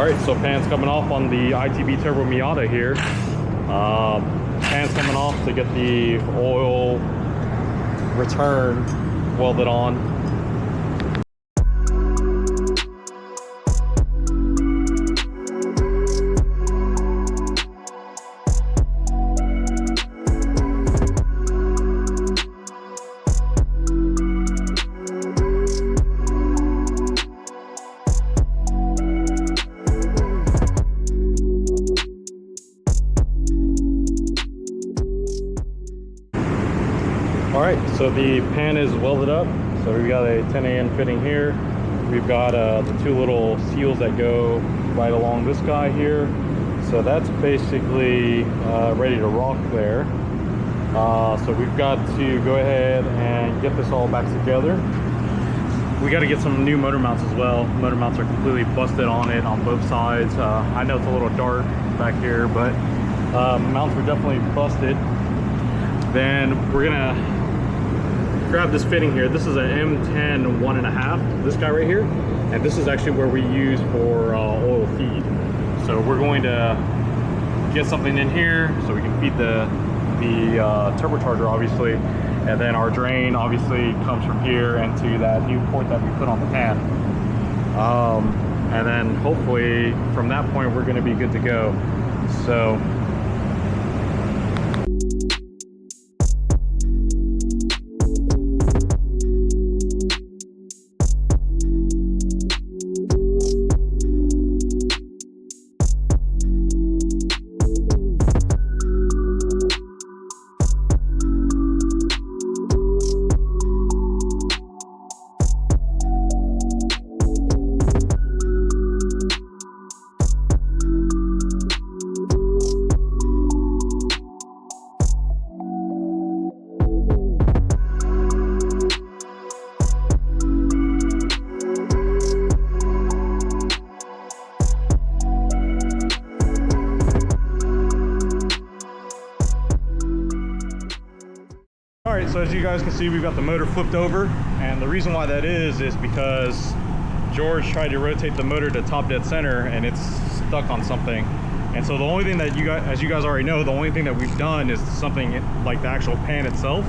All right, so pan's coming off on the ITB Turbo Miata here. Pan's coming off to get the oil return welded on. Alright, so the pan is welded up. So we've got a 10AN fitting here. We've got the two little seals that go right along this guy here. So that's basically ready to rock there. So we've got to go ahead and get this all back together. We got to get some new motor mounts as well. Motor mounts are completely busted on it on both sides. I know it's a little dark back here, but mounts were definitely busted. Then we're gonna grab this fitting here. This is an M10 1.5, this guy right here, and this is actually where we use for oil feed. So we're going to get something in here so we can feed the turbocharger, obviously, and then our drain obviously comes from here into that new port that we put on the pan. And then hopefully from that point we're going to be good to go. So Alright, so as you guys can see, we've got the motor flipped over, and the reason why that is because George tried to rotate the motor to top dead center and it's stuck on something. And so the only thing that you guys, as you guys already know, the only thing that we've done is something like the actual pan itself,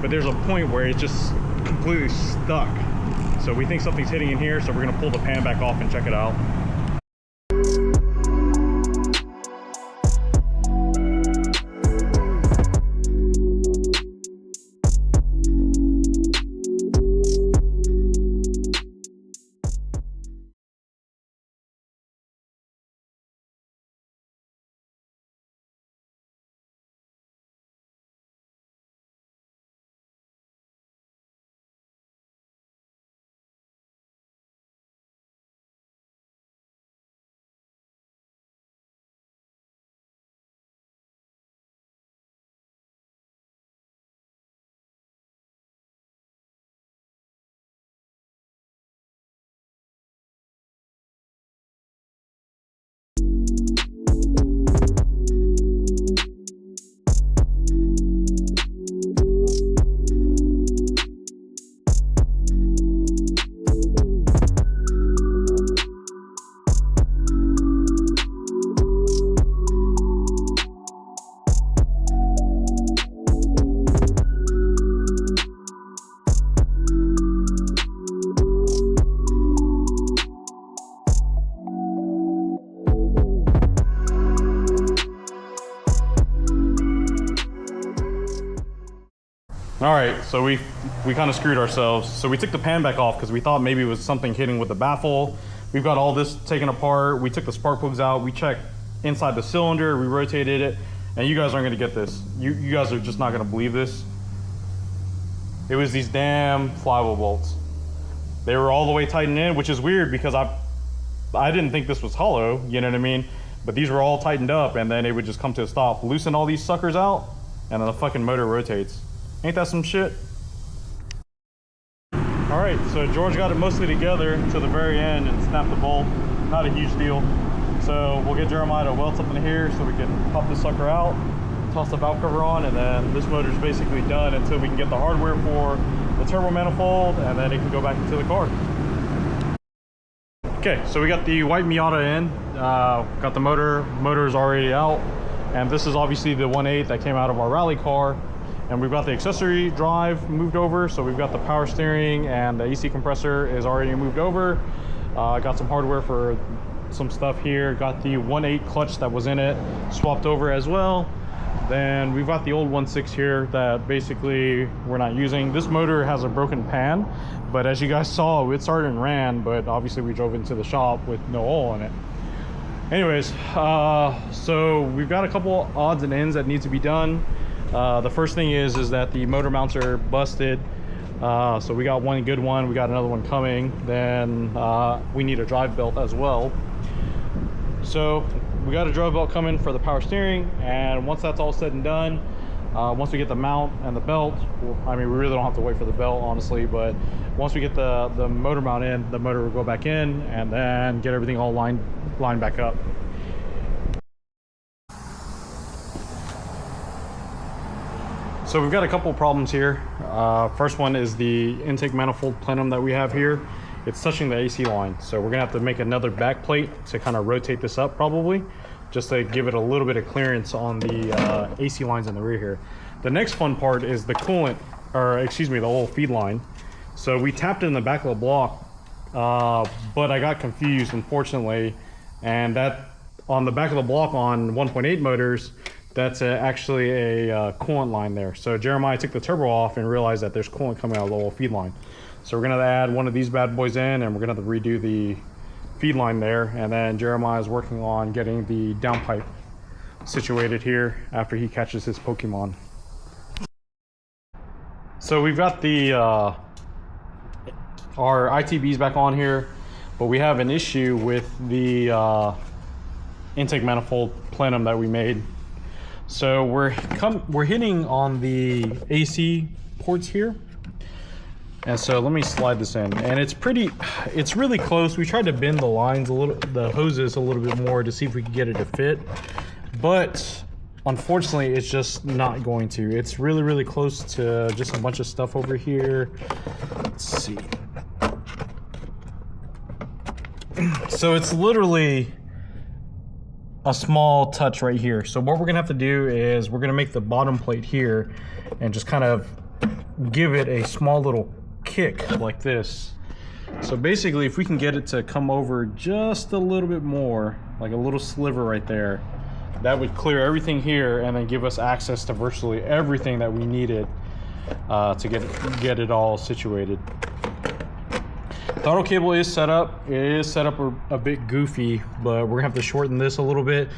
but there's a point where it's just completely stuck. So we think something's hitting in here, so we're going to pull the pan back off and check it out. All right, so we kind of screwed ourselves. So we took the pan back off because we thought maybe it was something hitting with the baffle. We've got all this taken apart. We took the spark plugs out. We checked inside the cylinder. We rotated it. And you guys aren't going to get this. You guys are just not going to believe this. It was these damn flywheel bolts. They were all the way tightened in, which is weird because I didn't think this was hollow, you know what I mean? But these were all tightened up, and then it would just come to a stop. Loosen all these suckers out, and then the fucking motor rotates. Ain't that some shit? All right, so George got it mostly together to the very end and snapped the bolt. Not a huge deal. So we'll get Jeremiah to weld something here so we can pop this sucker out, toss the valve cover on, and then this motor's basically done until we can get the hardware for the turbo manifold, and then it can go back into the car. Okay, so we got the white Miata in, got the motor's already out, and this is obviously the 1.8 that came out of our rally car, and we've got the accessory drive moved over, so we've got the power steering, and the AC compressor is already moved over. Got some hardware for some stuff here, got the 1.8 clutch that was in it swapped over as well. Then we've got the old 1.6 here that basically we're not using. This motor has a broken pan, but as you guys saw, it started and ran, but obviously we drove into the shop with no oil in it. Anyways, so we've got a couple odds and ends that need to be done. The first thing is that the motor mounts are busted. So we got one good one, we got another one coming. Then we need a drive belt as well. So we got a drive belt coming for the power steering, and once that's all said and done, once we get the mount and the belt, well, I mean, we really don't have to wait for the belt, honestly, but once we get the motor mount in, the motor will go back in, and then get everything all lined back up. So we've got a couple of problems here. First one is the intake manifold plenum that we have here. It's touching the AC line, so we're gonna have to make another back plate to kind of rotate this up, probably just to give it a little bit of clearance on the AC lines in the rear here. The next fun part is the coolant, or excuse me, the whole feed line. So we tapped it in the back of the block, but I got confused, unfortunately, and that on the back of the block on 1.8 motors, that's actually a coolant line there. So Jeremiah took the turbo off and realized that there's coolant coming out of the whole feed line. So we're gonna add one of these bad boys in, and we're gonna have to redo the feed line there. And then Jeremiah is working on getting the downpipe situated here after he catches his Pokemon. So we've got the our ITBs back on here, but we have an issue with the intake manifold plenum that we made. So we're hitting on the AC ports here. And so let me slide this in, and it's really close. We tried to bend the lines a little, the hoses a little bit more to see if we could get it to fit, but unfortunately it's just not going to. It's really close to just a bunch of stuff over here. Let's see. So it's literally a small touch right here. So what we're gonna have to do is we're gonna make the bottom plate here and just kind of give it a small little kick like this. So basically, if we can get it to come over just a little bit more, like a little sliver right there, that would clear everything here and then give us access to virtually everything that we needed to get it all situated. The throttle cable is set up. It is set up a bit goofy, but we're gonna have to shorten this a little bit.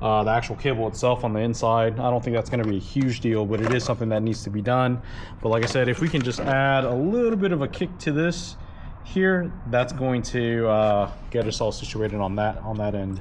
The actual cable itself on the inside, I don't think that's going to be a huge deal, but it is something that needs to be done. But like I said, if we can just add a little bit of a kick to this here, that's going to get us all situated on that end.